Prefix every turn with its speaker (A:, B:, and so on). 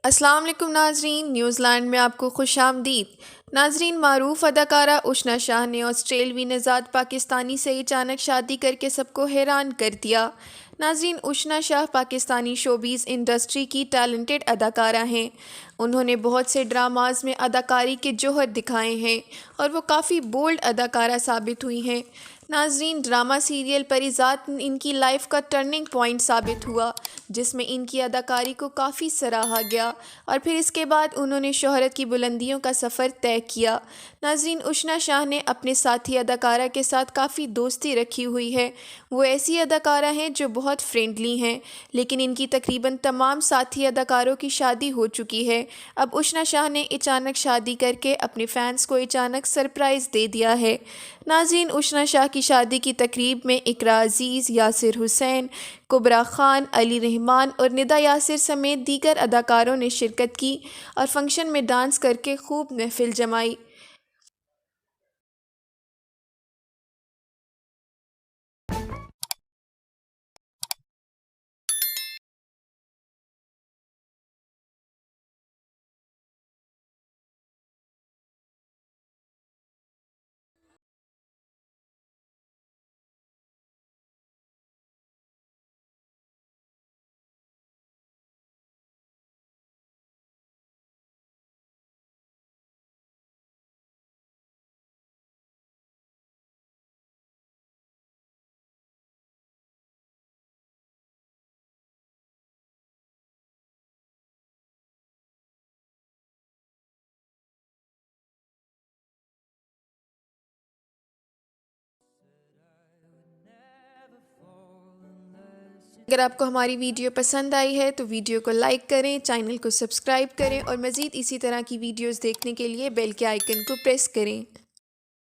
A: السلام علیکم ناظرین، نیوزی لینڈ میں آپ کو خوش آمدید۔ ناظرین، معروف اداکارہ اشنا شاہ نے آسٹریلوی نژاد پاکستانی سے اچانک شادی کر کے سب کو حیران کر دیا۔ ناظرین، اشنا شاہ پاکستانی شوبیز انڈسٹری کی ٹیلنٹڈ اداکارہ ہیں۔ انہوں نے بہت سے ڈراماز میں اداکاری کے جوہر دکھائے ہیں اور وہ کافی بولڈ اداکارہ ثابت ہوئی ہیں۔ ناظرین، ڈرامہ سیریل پریزاد ان کی لائف کا ٹرننگ پوائنٹ ثابت ہوا، جس میں ان کی اداکاری کو کافی سراہا گیا اور پھر اس کے بعد انہوں نے شہرت کی بلندیوں کا سفر طے کیا۔ ناظرین، اشنا شاہ نے اپنے ساتھی اداکارہ کے ساتھ کافی دوستی رکھی ہوئی ہے۔ وہ ایسی اداکارہ ہیں جو بہت فرینڈلی ہیں، لیکن ان کی تقریباً تمام ساتھی اداکاروں کی شادی ہو چکی ہے۔ اب اشنا شاہ نے اچانک شادی کر کے اپنے فینس کو اچانک سرپرائز دے دیا ہے۔ ناظرین، اشنا شاہ کی شادی کی تقریب میں اقرا عزیز، یاسر حسین، کبرا خان، علی رحمان اور ندا یاسر سمیت دیگر اداکاروں نے شرکت کی اور فنکشن میں ڈانس کر کے خوب محفل جمائی۔ اگر آپ کو ہماری ویڈیو پسند آئی ہے تو ویڈیو کو لائک کریں، چینل کو سبسکرائب کریں اور مزید اسی طرح کی ویڈیوز دیکھنے کے لیے بیل کے آئیکن کو پریس کریں۔